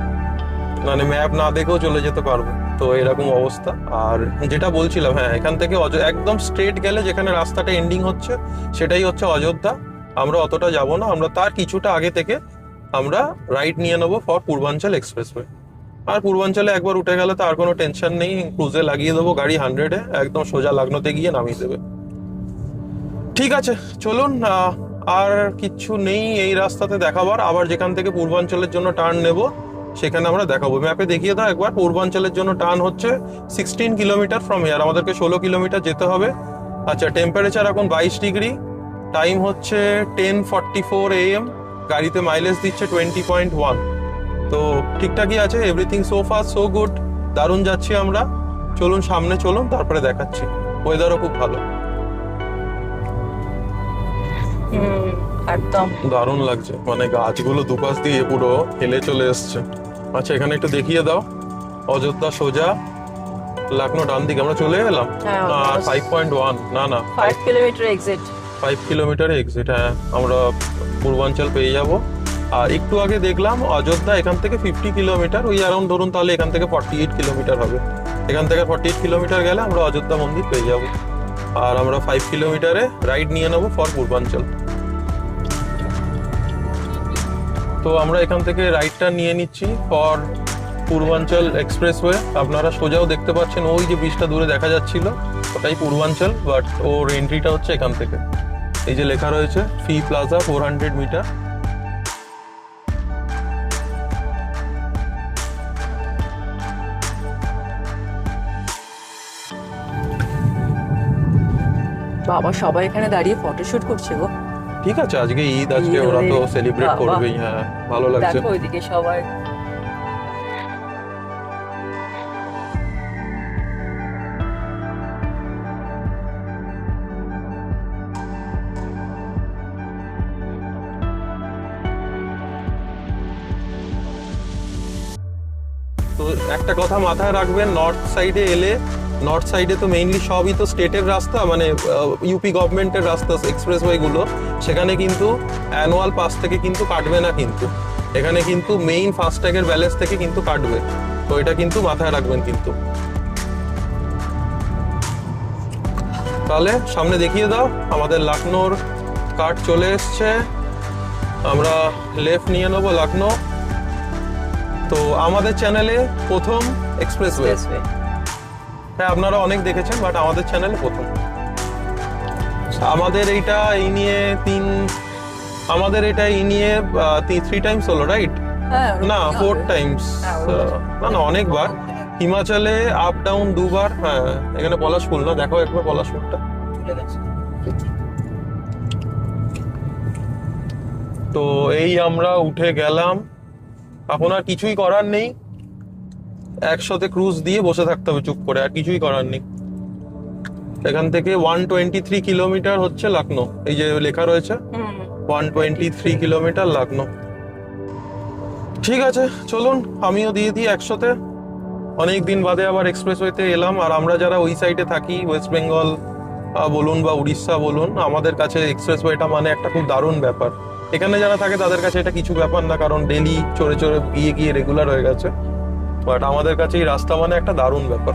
মানে ম্যাপ না দেখেও চলে যেতে পারবো। তো এরকম অবস্থা। আর যেটা বলছিলাম, হ্যাঁ, এখান থেকে একদম স্ট্রেট গেলে যেখানে রাস্তাটা এন্ডিং হচ্ছে সেটাই হচ্ছে অযোধ্যা। আমরা অতটা যাব না, আমরা তার কিছুটা আগে থেকে আমরা রাইট নিয়ে নেবো ফর পূর্বাঞ্চল এক্সপ্রেসওয়ে। আর পূর্বাঞ্চলে একবার উঠে গেলে তো আর কোনো টেনশন নেই, ক্রুজে লাগিয়ে দেবো গাড়ি 100-এ, একদম সোজা লাগনোতে গিয়ে নামিয়ে দেবে। ঠিক আছে, চলুন। আর কিচ্ছু নেই এই রাস্তাতে দেখাবার। আবার যেখান থেকে পূর্বাঞ্চলের জন্য টার্ন নেব সেখানে আমরা দেখাবো। ম্যাপে দেখিয়ে দাও একবার। পূর্বাঞ্চলের জন্য টার্ন হচ্ছে 16 কিলোমিটার ফ্রম হিয়ার, আমাদেরকে 16 কিলোমিটার যেতে হবে। আচ্ছা, টেম্পারেচার এখন 22 ডিগ্রি, টাইম হচ্ছে 10:44 AM, গাড়িতে মাইলেজ দিচ্ছে 20.1। তো ঠিকঠাকই আছে, everything so far so good, দারুণ যাচ্ছি আমরা। চলুন সামনে চলুন, তারপরে দেখাচ্ছি। ওয়েদারও খুব ভালো, একদম দারুণ লাগছে, মানে গাছগুলো দুপাশ দিয়ে পুরো হেলে চলে এসছে। আচ্ছা, এখানে একটু দেখিয়ে দাও। অযোধ্যা সোজা, লখনৌ ডান দিকে। আমরা চলে এলাম। হ্যাঁ, না, almost। 5.1 না 5 কিলোমিটার এক্সিট। 5 kilometre exit. হ্যাঁ, আমরা পূর্বাঞ্চল পেয়ে যাব। আর একটু আগে দেখলাম অযোধ্যা এখান থেকে 50 কিলোমিটার, ওই অ্যারাউন্ড ধরুন, তাহলে এখান থেকে 48 কিলোমিটার হবে। এখান থেকে 48 কিলোমিটার গেলে আমরা অযোধ্যা মন্দির পেয়ে যাব। আর আমরা 5 কিলোমিটারে রাইড নিয়ে নেবো ফর পূর্বাঞ্চল। তো আমরা এখান থেকে রাইডটা নিয়ে নিচ্ছি ফর পূর্বাঞ্চল এক্সপ্রেসওয়ে। আপনারা সোজাও দেখতে পাচ্ছেন, ওই যে ব্রিজটা দূরে দেখা যাচ্ছিল ওটাই পূর্বাঞ্চল, বাট ওর এন্ট্রিটা হচ্ছে এখান থেকে। এই যে লেখা রয়েছে ফি প্লাজা 400 মিটার। বাবা, সবাই এখানে দাঁড়িয়ে ফটোশুট করছে গো। ঠিক আছে, আজকে ঈদ, আজকে ঈদ, ওরা তো ঈদ। সেলিব্রেট বাহ, বাহ। করবেই। হ্যাঁ, ভালো লাগছে। দেখো ওইদিকে সবাই। তো একটা কথা মাথায় রাখবেন, নর্থ সাইডে এলে, নর্থ সাইডে তো মেইনলি সবই তো স্টেটের রাস্তা, মানে ইউপি গভর্নমেন্টের রাস্তা, এক্সপ্রেসওয়ে গুলো। সেখানে কিন্তু অ্যানুয়াল পাস থেকে কিন্তু কাটবে না, কিন্তু এখানে কিন্তু মেইন ফাস্ট্যাগের ব্যালেন্স থেকে কিন্তু কাটবে। তো এটা কিন্তু মাথায় রাখবেন কিন্তু। তাহলে সামনে দেখিয়ে দাও, আমাদের লখনৌর কার্ড চলে এসছে। আমরা লেফট নিয়ে নেবো লখনৌ। তো আমাদের চ্যানেলে প্রথম এক্সপ্রেসওয়ে। হ্যাঁ, আপনারা অনেক দেখেছেন, বাট আমাদের চ্যানেলে প্রথম। আমাদের এইটা এই নিয়ে 3 টাইমস হলো, রাইট? হ্যাঁ, না, 4 টাইমস। না অনেকবার। হিমাচলে আপ ডাউন 2বার। হ্যাঁ, এখানে পলাশ ফুল না, দেখো একবার পলাশ ফুলটা। তো এই আমরা উঠে গেলাম। এখন আর কিছুই করার নেই, একসাথে ক্রুজ দিয়ে বসে থাকতে হবে চুপ করে, আর কিছুই করার নেই। এখান থেকে 123 কিলোমিটার হচ্ছে লখনৌ, এই যে লেখা রয়েছে 123 কিলোমিটার লখনৌ। ঠিক আছে, চলুন আমিও দিয়ে দিই একসাথে। অনেক দিন বাদে আবার এক্সপ্রেসওয়েতে এলাম। আর আমরা যারা ওই সাইডে থাকি, ওয়েস্ট বেঙ্গল বলুন বা উড়িষ্যা বলুন, আমাদের কাছে এক্সপ্রেসওয়েটা মানে একটা খুব দারুণ ব্যাপার। এখানে যারা থাকে তাদের কাছে এটা কিছু ব্যাপার না, কারণ ডেলি চড়ে চড়ে গিয়ে রেগুলার হয়ে গেছে। বাট আমাদের কাছে এই রাস্তা মানে একটা দারুণ ব্যাপার।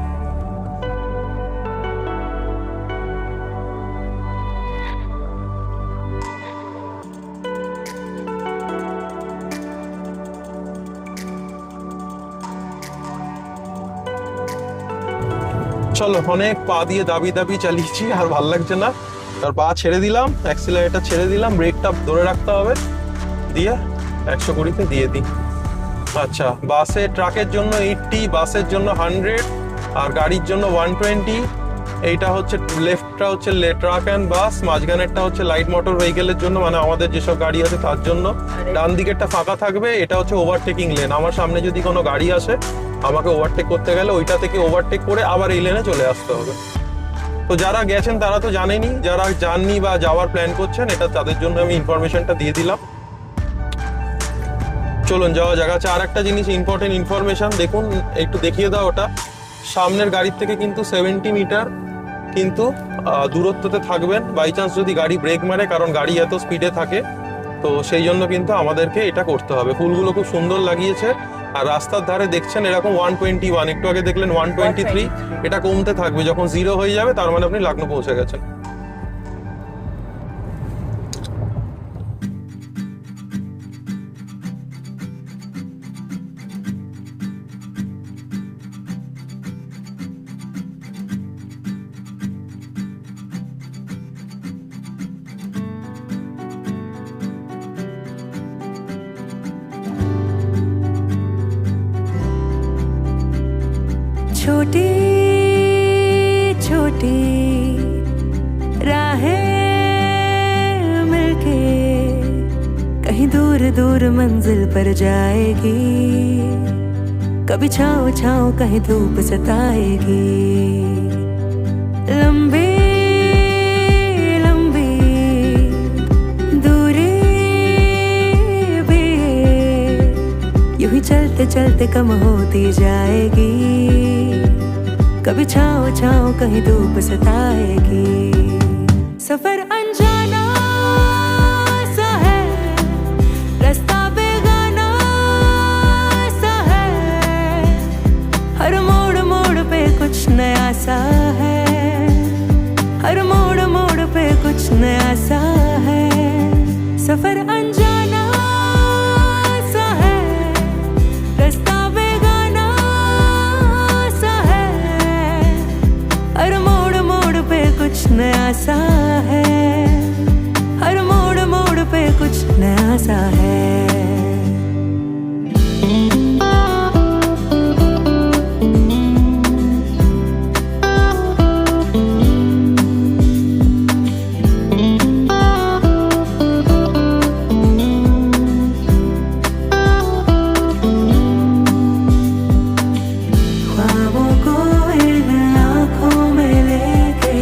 চলো, অনেক পা দিয়ে দাবি দাবি চালিয়েছি, আর ভাল লাগছে না। আর পা ছেড়ে দিলাম, অ্যাক্সিলারেটর ছেড়ে দিলাম, ব্রেকটা ধরে রাখতে হবে, দিয়ে 120-তে দিয়ে দিই। আচ্ছা, বাসে ট্রাকের জন্য 80, বাসের জন্য 100, আর গাড়ির জন্য 120। এইটা হচ্ছে লেফটটা হচ্ছে ট্রাক অ্যান্ড বাস, মাঝখানেরটা হচ্ছে লাইট মোটর ভেহিকেলের জন্য, মানে আমাদের যেসব গাড়ি আছে তার জন্য। ডান দিকেরটা ফাঁকা থাকবে, এটা হচ্ছে ওভারটেকিং লেন। আমার সামনে যদি কোনো গাড়ি আসে, আমাকে ওভারটেক করতে গেলে ওইটা থেকে ওভারটেক করে আবার এই লেনে চলে আসতে হবে। তো যারা গেছেন তারা তো জানেনই, যারা যাননি বা যাওয়ার প্ল্যান করছেন, এটা তাদের জন্য আমি ইনফরমেশনটা দিয়ে দিলাম। চলুন যাওয়া যাক। আচ্ছা, আর একটা জিনিস ইম্পর্টেন্ট ইনফরমেশন, দেখুন একটু দেখিয়ে দাও ওটা। সামনের গাড়ির থেকে কিন্তু 70 মিটার কিন্তু দূরত্বতে থাকবেন, বাই চান্স যদি গাড়ি ব্রেক মারে, কারণ গাড়ি এত স্পিডে থাকে, তো সেই জন্য কিন্তু আমাদেরকে এটা করতে হবে। ফুলগুলো খুব সুন্দর লাগিয়েছে, আর রাস্তার ধারে দেখছেন এরকম 121, একটু আগে দেখলেন 123, এটা কমতে থাকবে। যখন 0 হয়ে যাবে তার মানে আপনি লখনউ পৌঁছে গেছেন। छोटी छोटी राहें मिलके कहीं दूर दूर मंजिल पर जाएगी, कभी छाँव छाँव कहीं धूप सताएगी। लंबी लंबी दूरी भी यूं ही चलते चलते कम होती जाएगी, कभी छाँव छाँव कहीं धूप सताएगी। सफर अनजाना सा है, रास्ता बेगाना सा है, हर मोड़ मोड़ पे कुछ नया सा है, हर मोड़ मोड़ पे कुछ नया सा है। सफर अनजाना सा है, रास्ता बेगाना सा है, हर मोड़ मोड़ पे कुछ नया सा है, हर मोड़ मोड़ पे कुछ नया सा है। ख्वाबों को इन आँखों में लेके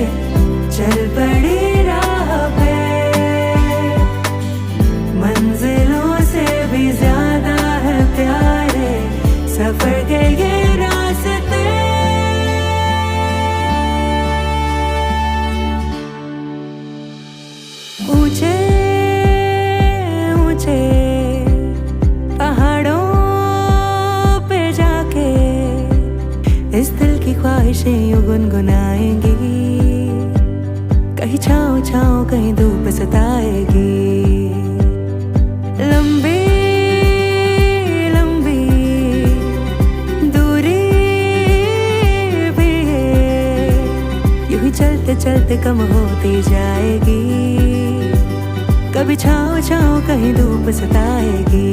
चल पड़ी राह पे, मंजिलों से भी ज्यादा है प्यारे सफर के ये रास्ते। ऊंचे ऊंचे पहाड़ों पे जाके इस दिल की ख्वाहिशें यूं गुनगुनाएंगी, कहीं छाँव छाँव कहीं धूप सताएगी। लंबी लंबी दूरी भी यूं ही चलते चलते कम होती जाएगी, कभी छाँव छाँव कहीं धूप सताएगी।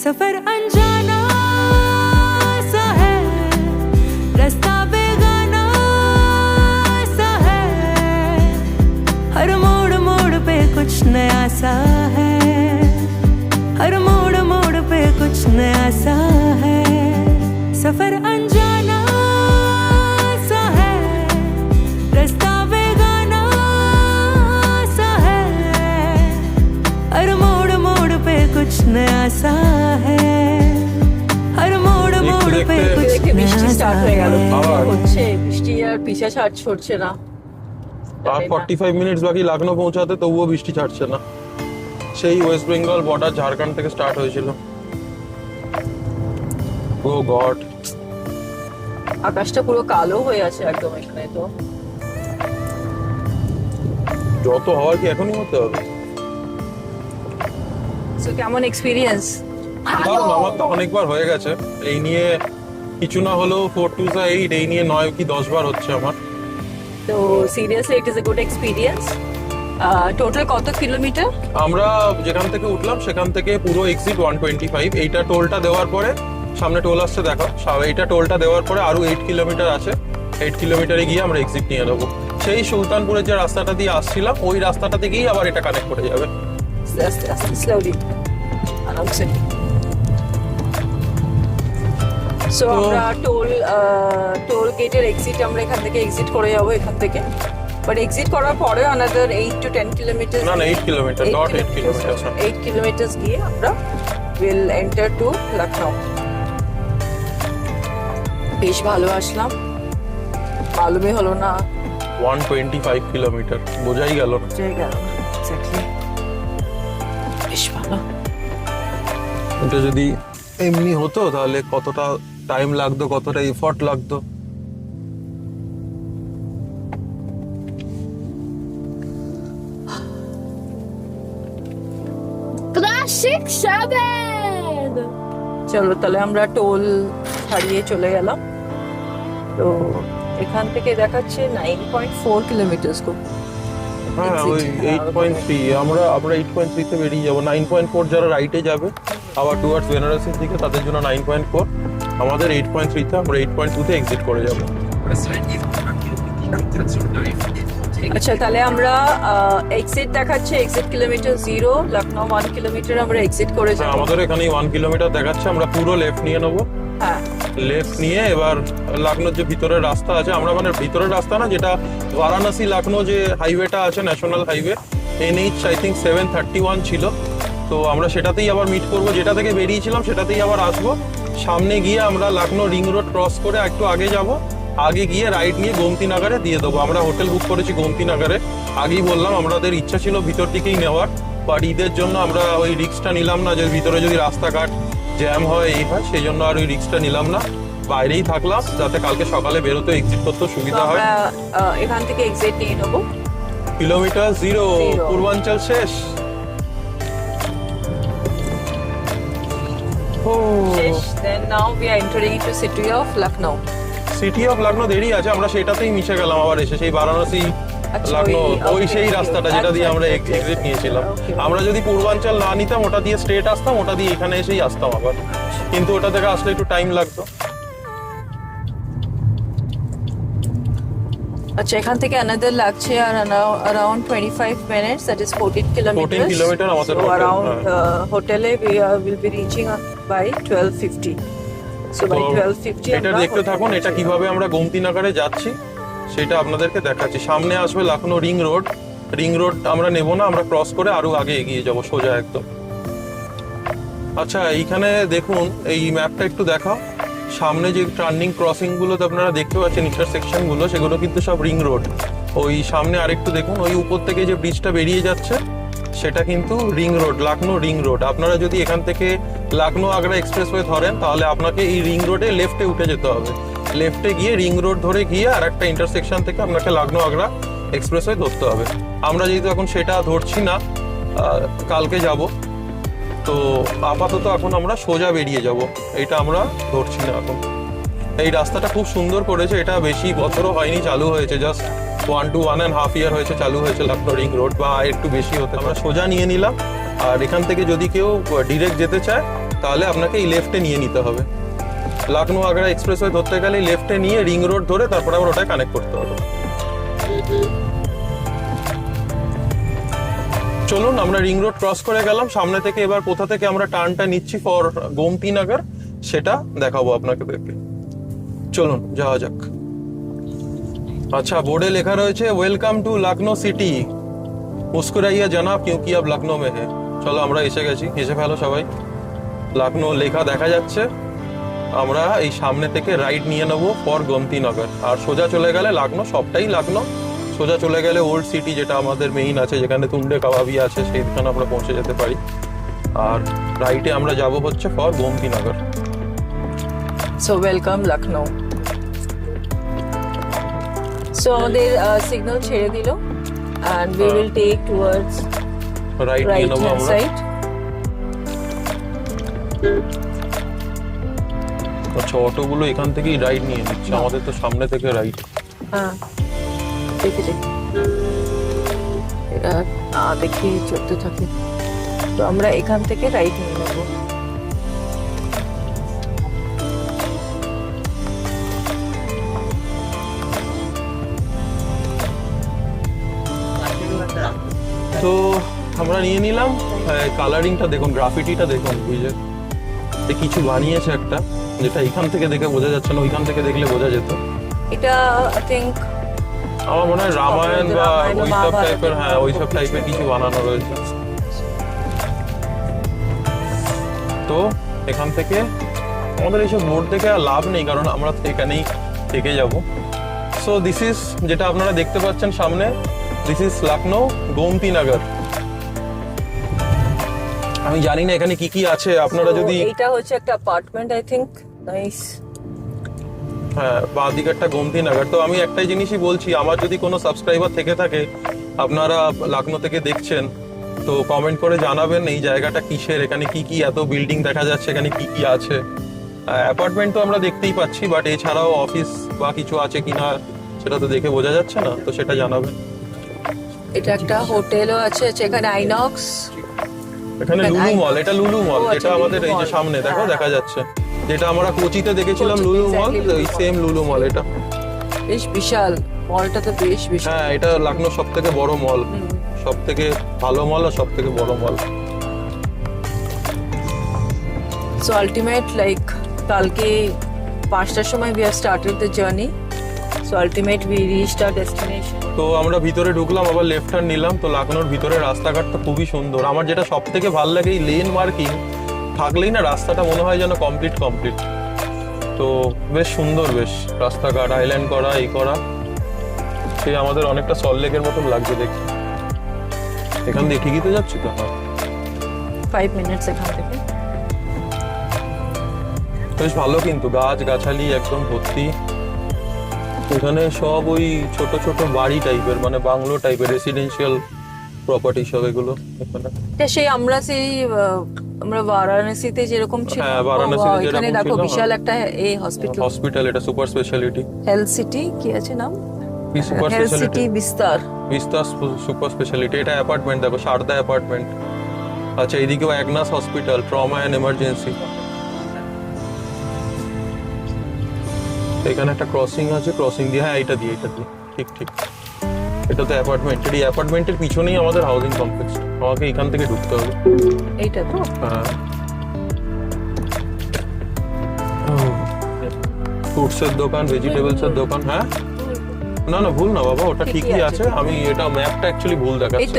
सफर अनजाना सा है, रास्ता बेगाना सा है, हर मोड़ मोड़ पे कुछ नया सा है, हर मोड़ मोड़ पे कुछ नया सा है। सफर अनजाना सा है, रास्ता बेगाना सा है, हर मोड़ मोड़ पे कुछ नया सा है, हर मोड़ मोड़ पे कुछ দেখে বৃষ্টি नया सा স্টার্ট হয়ে গেল, আবার? হচ্ছে বৃষ্টি আর পিছা ছাড় ছড়ছে না। আর 45 মিনিটস বাকি লখনউ পৌঁছাতে, তবুও বৃষ্টি ছাড়ছে না। সেই ওয়েস্ট বেঙ্গল বর্ডার ঝাড়খণ্ড থেকে স্টার্ট হয়েছিল। ও গড, আকাশটা পুরো কালো হয়ে আছে একদম এখানে। তো যত হওয়ার কি এখনই হতে হবে? কেমন এক্সপিরিয়েন্স? কারণ আমার তো অনেকবার হয়ে গেছে এই নিয়ে, কিছু না হলেও 4 2 8 এই নিয়ে 9 কি 10 বার হচ্ছে আমার। তো seriously it is a good experience. Total কত কিলোমিটার? আমরা যেখান থেকে উঠলাম সেখান থেকে পুরো এক্সিট 125। এইটা টোলটা দেওয়ার পরে সামনে টোল আসছে দেখো, এইটা টোলটা দেওয়ার পরে আরো 8 কিলোমিটার আছে। 8 কিলোমিটারে গিয়ে আমরা এক্সিট নিয়ে নেবো। সেই সুলতানপুরের যে রাস্তাটা দিয়ে আসছিলাম ওই রাস্তাটা থেকেই আবার এটা কানেক্ট করে যাবে। আস্তে আস্তে স্লোলি আরামসে। সো আমরা টোল গেটের এক্সিট আমরা এখান থেকে এক্সিট করে যাবো এখান থেকে। বাট এক্সিট করার পরে another 8 to 10 কিলোমিটার, না 8 কিলোমিটার, নট 8 কিলোমিটার। 8 কিলোমিটার গিয়ে আমরা উইল এন্টার টু লখনউ। বেশ ভালো আসলাম, মালুমই হলো না 125 কিলোমিটার, বোঝাই গেল না। জায়গা এক্স্যাক্টলি। বেশ ভালো। এটা যদি এমনি হতো তাহলে কতটা টাইম লাগতো, কতটা এফর্ট লাগতো। Classic 7! চলো তাহলে আমরা টোল ছাড়িয়ে চলে গেলাম। তো এখান থেকে দেখাচ্ছে 9.4 কিলোমিটার। হ্যাঁ ওই 8.3, আমরা 8.3 তে বেরিয়ে যাবো। 9.4 যারা রাইটে যাবে আবার টুয়ার্ডস বেনারসের দিকে তাদের জন্য 9.4, আমাদের 8.3 তে, আমরা 8.2 তে এক্সিট করে যাবো। আচ্ছা তাহলে আমরা এক্সিট দেখাচ্ছে, এক্সিট কিলোমিটার 0, লখনউ 1 কিলোমিটার আমরা এক্সিট করে হ্যাঁ, যাবো। আমাদের এখানে 1 কিলোমিটার দেখাচ্ছে, আমরা পুরো লেফট নিয়ে নেবো। হ্যাঁ লেফট নিয়ে এবার লখনউর যে ভিতরের রাস্তা আছে, আমরা মানে ভিতরের রাস্তা না, যেটা বারাণসী লখনউ যে হাইওয়েটা আছে, national highway NH I think 731 ছিল, তো আমরা সেটাতেই আবার মিট করব। যেটা থেকে বেরিয়েছিলাম সেটাতেই আবার আসবো। সামনে গিয়ে আমরা লখনউ রিং রোড ক্রস করে একটু আগে যাব, আগে গিয়ে রাইট নিয়ে গোমতী নগরে দিয়ে দেবো। আমরা হোটেল বুক করেছি গোমতী নগরে, আগেই বললাম আমাদের ইচ্ছা ছিল ভিতর দিকেই নেওয়ার, বাট ঈদের জন্য আমরা ওই রিস্কটা নিলাম না যে ভিতরে যদি রাস্তাঘাট জ্যাম হয় এই হয়, সেই জন্য আর ওই রিস্কটা নিলাম না, বাইরেই থাকলাম যাতে কালকে সকালে বেরোতে এক্সিট করতে তো সুবিধা হয়। আমরা এখান থেকে এক্সিট নিয়ে নেবো। কিলোমিটার 0, পূর্বাঞ্চল শেষ। Then now we are entering into city of Lucknow. City of Lucknow দেরি আছে, আমরা সেটাতেই মিশে গেলাম আবার এসে, সেই বারাণসী আচ্ছা, লখনউ ওই okay, সেই okay. রাস্তাটা যেটা দিয়ে আচ্ছা, আমরা আচ্ছা, এক্সিট নিয়েছিলাম। okay. আমরা যদি পূর্বাঞ্চল না নিতাম, ওটা দিয়ে স্ট্রেট আসতাম, ওটা দিয়ে এখানে এসেই আসতাম আবার, কিন্তু ওটা থেকে আসলে একটু টাইম লাগতো। আচ্ছা এখান থেকে another লাগছে আর around 25 minutes, that is 14 kilometers. 14 kilometre আমাদের So hotel, around হ্যাঁ। হোটেলে we will be reaching by 12:50. So by তো 12:50 এটা দেখতে থাকুন, এটা কিভাবে আমরা গোমতী নগরে যাচ্ছি সেটা আপনাদেরকে দেখাচ্ছি। সামনে আসবে Lucknow ring road, ring road আমরা নেব না, আমরা ক্রস করে আরো আগে এগিয়ে যাব সোজা একদম। আচ্ছা এইখানে দেখুন, এই ম্যাপটা একটু দেখাও। সামনে যে টার্নিং ক্রসিং গুলোতে আপনারা দেখতে পাচ্ছেন ইন্টারসেকশন গুলো, সেগুলো কিন্তু সব রিং রোড। ওই সামনে আরেকটু দেখুন, ওই উপর থেকে যে ব্রিজটা বেরিয়ে যাচ্ছে সেটা কিন্তু ring road, Lucknow ring road. আপনারা যদি এখান থেকে লখনউ আগ্রা এক্সপ্রেসওয়ে ধরেন তাহলে আপনাকে এই রিং রোডে লেফটে উঠে যেতে হবে। লেফটে গিয়ে রিং রোড ধরে গিয়ে আর একটা ইন্টারসেকশন থেকে আপনাকে লখনউ আগ্রা এক্সপ্রেসওয়ে ধরতে হবে। আমরা যেহেতু এখন সেটা ধরছি না, কালকে যাব, তো আপাতত এখন আমরা সোজা বেরিয়ে যাব, এটা আমরা ধরছি না এখন। এই রাস্তাটা খুব সুন্দর করেছে, এটা বেশি বছরও হয়নি চালু হয়েছে, জাস্ট 1 to 1.5 ইয়ার হয়েছে চালু হয়েছে লখনউ রিং রোড, বা একটু বেশি হতে। আমরা সোজা নিয়ে নিলাম, আর এখান থেকে যদি কেউ ডিরেক্ট যেতে চায় তাহলে আপনাকে এই লেফটে নিয়ে নিতে হবে। লখনউ আগ্রা এক্সপ্রেসওয়ে ধরতে গেলে লেফটে নিয়ে রিং রোড ধরে তারপরে আবার ওটায় কানেক্ট করতে হবে। চলুন আমরা রিং রোড ক্রস করে গেলাম সামনে থেকে। এবার কোথা থেকে আমরা টার্নটা নিচ্ছি ফর গোমতী নগর সেটা দেখাবো আপনাদেরকে। চলুন যাওয়া যাক। আচ্ছা বোর্ডে লেখা রয়েছে ওয়েলকাম টু লখনউ সিটি, মুস্কুরাইয়া জানাব কিউকি আব লখনউ মে হে। চলো আমরা এসে গেছি, এসে ফেলো সবাই। লখনউ লেখা দেখা যাচ্ছে, আমরা এই সামনে থেকে রাইট নিয়ে নেবো ফর গোমতী নগর, আর সোজা চলে গেলে লখনউ, সবটাই লখনউ। সোজা চলে গেলে ওল্ড সিটি যেটা আমাদের মেইন আছে, যেখানে তুন্ডে কাবাবি আছে, সেইখানে আমরা পৌঁছে যেতে পারি। আর রাইটে আমরা যাব হচ্ছে for Gomti Nagar. So welcome Lucknow. So আমাদের সিগন্যাল ছেড়ে দিল, and we হ্যাঁ। will take towards রাইট নিয়ে right নেবো hand আমরা। side. আচ্ছা, অটোগুলো এখান থেকেই রাইড নিয়ে নিচ্ছে, আমাদের তো সামনে থেকে রাইড। হ্যাঁ দেখে দেখি এরা না দেখি চলতে থাকে, তো আমরা এখান থেকে রাইট নিয়ে নেবো। তো আমরা নিয়ে নিলাম। কালারিংটা দেখুন, গ্রাফিটিটা দেখুন, বুঝলে কিছু বানিয়েছে একটা, যেটা এখান থেকে দেখে বোঝা যাচ্ছে না, ওইখান থেকে দেখলে বোঝা যেত। এটা আই থিঙ্ক আমার মনে হয় রামায়ণ বা রামায়ণ বা ওইসব মহাভারত। টাইপের, হ্যাঁ ওইসব টাইপের কিছু বানানো রয়েছে। তো এখান থেকে আমাদের এইসব বোর্ড দেখে আর লাভ নেই, কারণ আমরা তো এখানেই থেকে যাব। সো দিস ইজ, যেটা আপনারা দেখতে পাচ্ছেন সামনে, দিস ইজ লখনৌ গোমতী নগর। আমি জানি না এখানে কি কি আছে, আপনারা যদি এটা হচ্ছে একটা অ্যাপার্টমেন্ট আই থিঙ্ক, নাইস। হ্যাঁ, বাঁ দিকেরটা গোমতী নগর। তো আমি একটাই জিনিসই বলছি, আমার যদি কোনো সাবস্ক্রাইবার থেকে থাকে, আপনারা লখনৌ থেকে দেখছেন, তো কমেন্ট করে জানাবেন এই জায়গাটা কিসের, এখানে কি কি এত বিল্ডিং দেখা যাচ্ছে, এখানে কি কি আছে। অ্যাপার্টমেন্ট তো আমরা দেখতেই পাচ্ছি, বাট এছাড়াও অফিস বা কিছু আছে কিনা সেটা তো দেখে বোঝা যাচ্ছে না, তো সেটা জানাবেন। এটা একটা হোটেলও আছে, এখানে আইনক্স। এখানে লুলু মল, এটা লুলু মল, ও আচ্ছা, যেটা আমাদের এই যে লুলু সামনে মল। দেখো হ্যাঁ, দেখা যাচ্ছে, যেটা আমরা কোচিতে দেখেছিলাম কোচিতে, লুলু মল, exactly ওই লুলু সেম লুলু মল এটা। বেশ বিশাল, মলটা তো বেশ বিশাল। হ্যাঁ, এটা লখনৌ সব থেকে বড় মল, সব থেকে ভালো মল আর সব থেকে বড় মল। সো আলটিমেট লাইক কালকে 5টার সময় we have started the journey, so ultimate we reached our destination. তো আমরা ভিতরে ঢুকলাম, আবার লেফট টার্ন নিলাম। তো লখনৌর ভিতরে রাস্তাঘাটটা খুবই সুন্দর। আমার যেটা সব থেকে ভালো লাগে, এই লেন মার্কিং থাকলেই না রাস্তাটা মনে হয় যেন কমপ্লিট। তো বেশ সুন্দর, বেশ রাস্তাঘাট আইল্যান্ড করা, এই করা, সে আমাদের অনেকটা সল্টলেকের মতন লাগছে দেখি। এখান দিয়ে ঠিকই তো যাচ্ছি তো। হ্যাঁ, 5 minutes এখান থেকে। বেশ ভালো, কিন্তু গাছ গাছালি একদম ভর্তি। এখানে সব ওই ছোট ছোট বাড়ি টাইপের, মানে বাংলো টাইপের, রেসিডেন্সিয়াল প্রপার্টি সব এগুলো এখানে। এটা সেই আমরা আমরা বারাণসীতে যেরকম ছিল, হ্যাঁ, বারাণসীতে ও, এখানে যেরকম দেখো ছিল, বিশাল একটা এই হসপিটাল, হসপিটাল, এটা সুপার স্পেশালিটি। হেলথ সিটি কি আছে নাম, কি সুপার হেলথ স্পেশালিটি? সিটি বিস্তার। বিস্তার সুপার স্পেশালিটি। এটা অ্যাপার্টমেন্ট দেখো, শারদা অ্যাপার্টমেন্ট। আচ্ছা, এইদিকেও Agnes hospital, trauma and emergency. এখানে একটা ক্রসিং আছে, ক্রসিং দিয়ে, হ্যাঁ এটা দিয়ে ঠিক এটা তো অ্যাপার্টমেন্ট। এই অ্যাপার্টমেন্টের পিছনেই আমাদের হাউজিং কমপ্লেক্স, আমাকে এখান থেকে ঢুকতে হবে। এইটা তো হ্যাঁ, ফ্রুটসের দোকান, ভেজিটেবলসের দোকান। হ্যাঁ, না ভুল না বাবা, ওটা ঠিকই ঠিকই আছে। আছে। আমি এটা ম্যাপটা অ্যাকচুয়ালি ভুল দেখাচ্ছি।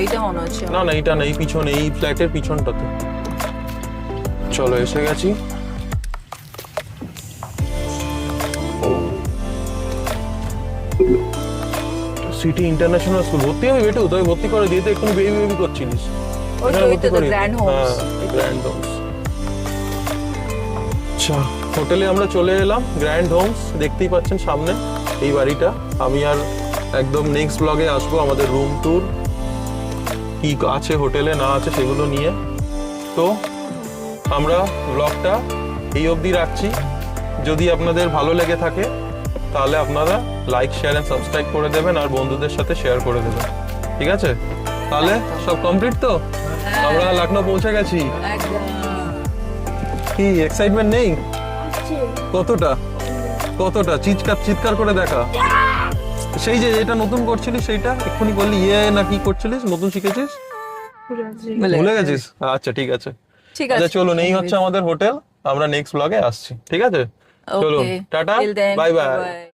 এইটা মনে হচ্ছে না এইটা না, এই পিছনে, এই ফ্ল্যাটের পিছনটাতে। চলো, এসে গেছি। City international school. ভর্তি হবে বেটু? তবে ভর্তি করে দিয়ে তো এক্ষুনি বেবি করছিলিস। ওই তো, এখানে ওই তো, ভর্তি করি? Grand Homes. হ্যাঁ, গ্র্যান্ড হোমস। আচ্ছা, হোটেলে আমরা চলে এলাম, গ্র্যান্ড হোমস দেখতেই পাচ্ছেন সামনে এই বাড়িটা। আমি আর একদম নেক্সট ব্লগে আসবো আমাদের রুম ট্যুর, কি আছে হোটেলে না আছে সেগুলো নিয়ে। তো আমরা ব্লগটা এই অবধি রাখছি। যদি আপনাদের ভালো লেগে থাকে তাহলে আপনারা লাইক, শেয়ার এন্ড সাবস্ক্রাইব করে দেবেন, আর বন্ধুদের সাথে শেয়ার করে দেবেন। ঠিক আছে, তাহলে সব কমপ্লিট তো? আমরা লখনৌ পৌঁছে গেছি। একদম। কি এক্সাইটমেন্ট নেই? কতটা চিৎকার করে দেখা। সেই যে এটা নতুন করছিলিস, সেইটা এক্ষুনি বললি ইয়ে না কি করছিলিস, নতুন শিখেছিস, ভুলে গেছিস? আচ্ছা ঠিক আছে। আচ্ছা চলুন, এই হচ্ছে আমাদের হোটেল। আমরা নেক্সট ব্লগে আসছি। ঠিক আছে, চলুন, tata, Till then, bye bye. bye-bye.